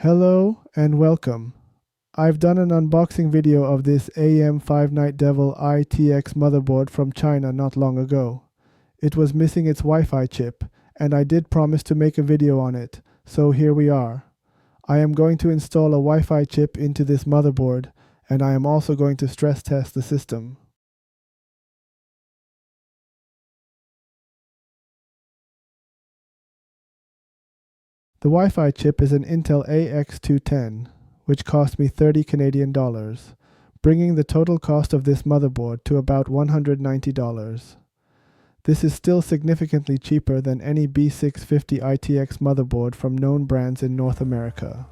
Hello and welcome. I've done an unboxing video of this AM5 Night Devil ITX motherboard from China not long ago. It was missing its Wi-Fi chip, and I did promise to make a video on it, so here we are. I am going to install a Wi-Fi chip into this motherboard, and I am also going to stress test the system. The Wi-Fi chip is an Intel AX210, which cost me 30 Canadian dollars, bringing the total cost of this motherboard to about $190. This is still significantly cheaper than any B650 ITX motherboard from known brands in North America.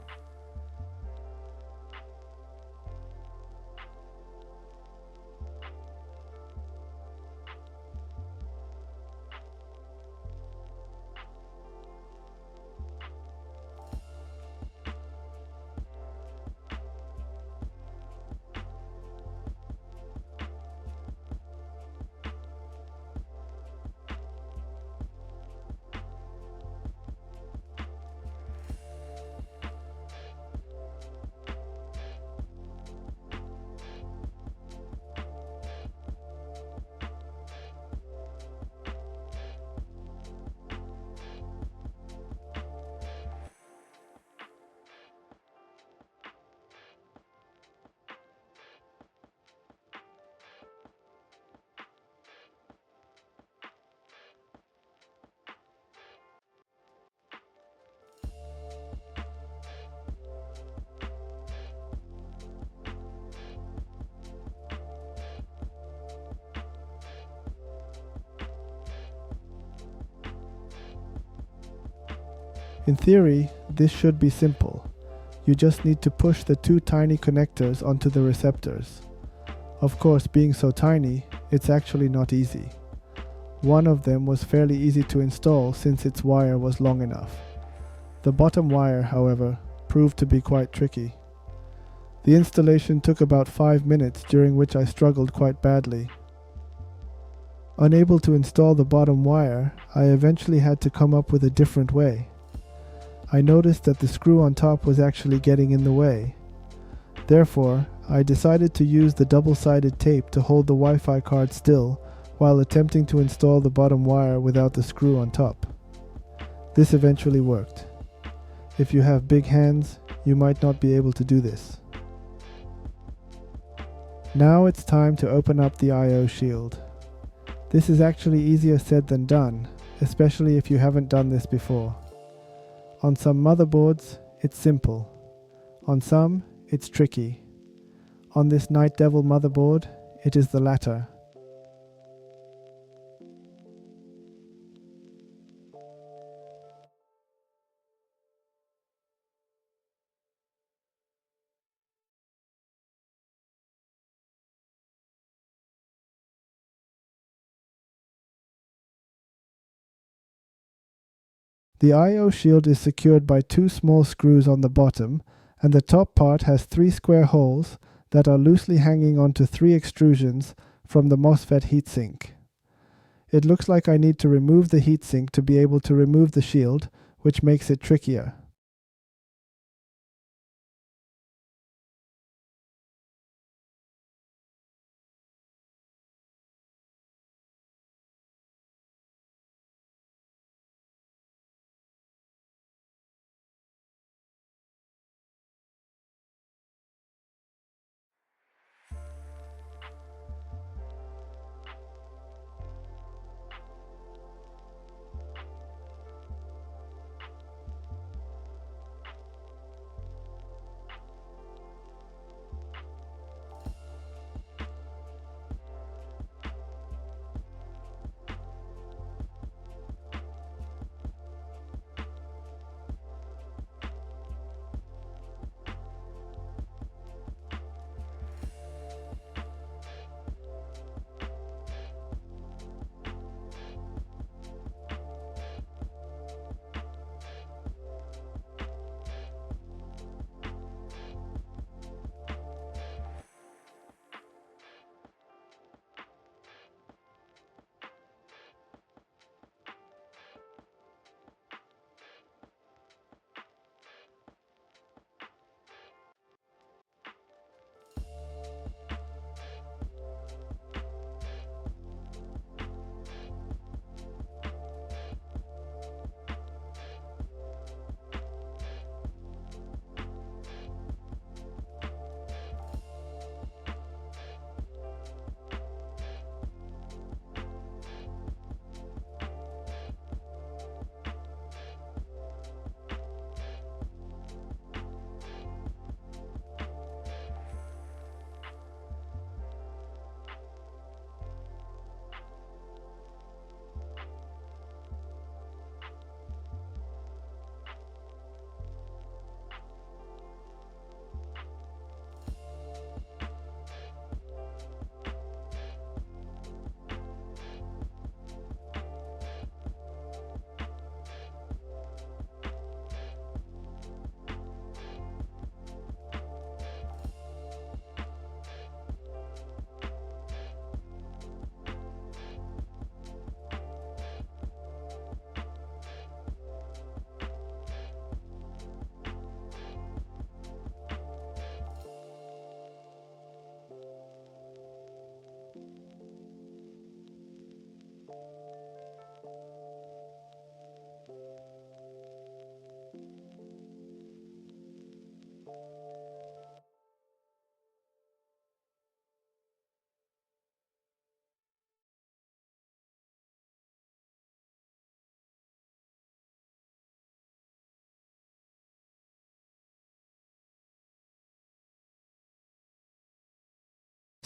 In theory, this should be simple. You just need to push the two tiny connectors onto the receptors. Of course, being so tiny, it's actually not easy. One of them was fairly easy to install since its wire was long enough. The bottom wire, however, proved to be quite tricky. The installation took about 5 minutes, during which I struggled quite badly. Unable to install the bottom wire, I eventually had to come up with a different way. I noticed that the screw on top was actually getting in the way. Therefore, I decided to use the double-sided tape to hold the Wi-Fi card still while attempting to install the bottom wire without the screw on top. This eventually worked. If you have big hands, you might not be able to do this. Now it's time to open up the I/O shield. This is actually easier said than done, especially if you haven't done this before. On some motherboards, it's simple. On some, it's tricky. On this Night Devil motherboard, it is the latter. The I/O shield is secured by two small screws on the bottom, and the top part has 3 square holes that are loosely hanging onto 3 extrusions from the MOSFET heatsink. It looks like I need to remove the heatsink to be able to remove the shield, which makes it trickier.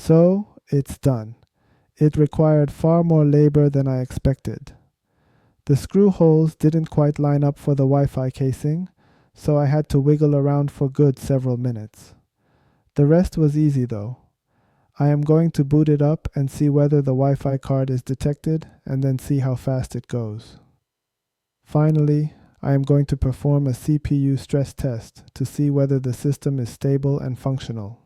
So, it's done. It required far more labor than I expected. The screw holes didn't quite line up for the Wi-Fi casing, so I had to wiggle around for good several minutes. The rest was easy though. I am going to boot it up and see whether the Wi-Fi card is detected and then see how fast it goes. Finally, I am going to perform a CPU stress test to see whether the system is stable and functional.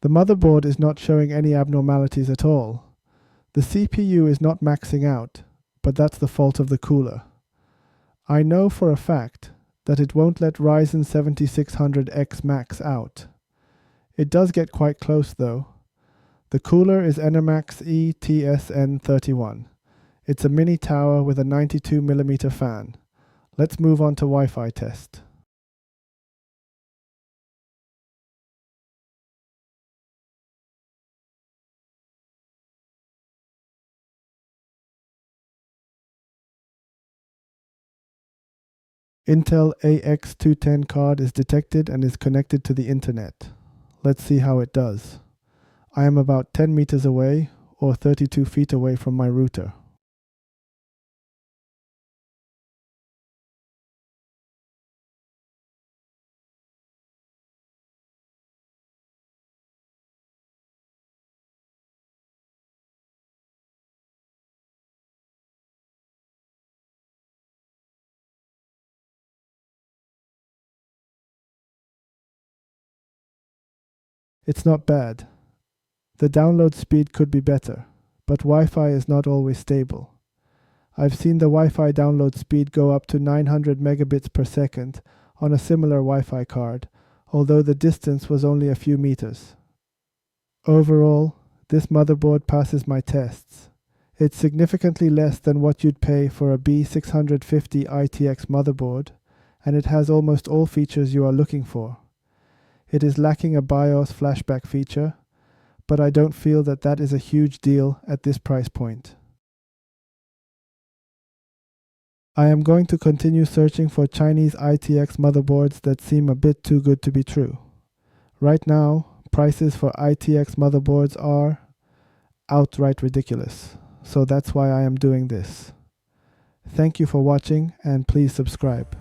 The motherboard is not showing any abnormalities at all. The CPU is not maxing out, but that's the fault of the cooler. I know for a fact that it won't let Ryzen 7600X max out. It does get quite close though. The cooler is Enermax ETSN31. It's a mini tower with a 92mm fan. Let's move on to Wi-Fi test. Intel AX210 card is detected and is connected to the internet. Let's see how it does. I am about 10 meters away or 32 feet away from my router. It's not bad. The download speed could be better, but Wi-Fi is not always stable. I've seen the Wi-Fi download speed go up to 900 megabits per second on a similar Wi-Fi card, although the distance was only a few meters. Overall, this motherboard passes my tests. It's significantly less than what you'd pay for a B650 ITX motherboard, and it has almost all features you are looking for. It is lacking a BIOS flashback feature, but I don't feel that that is a huge deal at this price point. I am going to continue searching for Chinese ITX motherboards that seem a bit too good to be true. Right now, prices for ITX motherboards are outright ridiculous, so that's why I am doing this. Thank you for watching and please subscribe.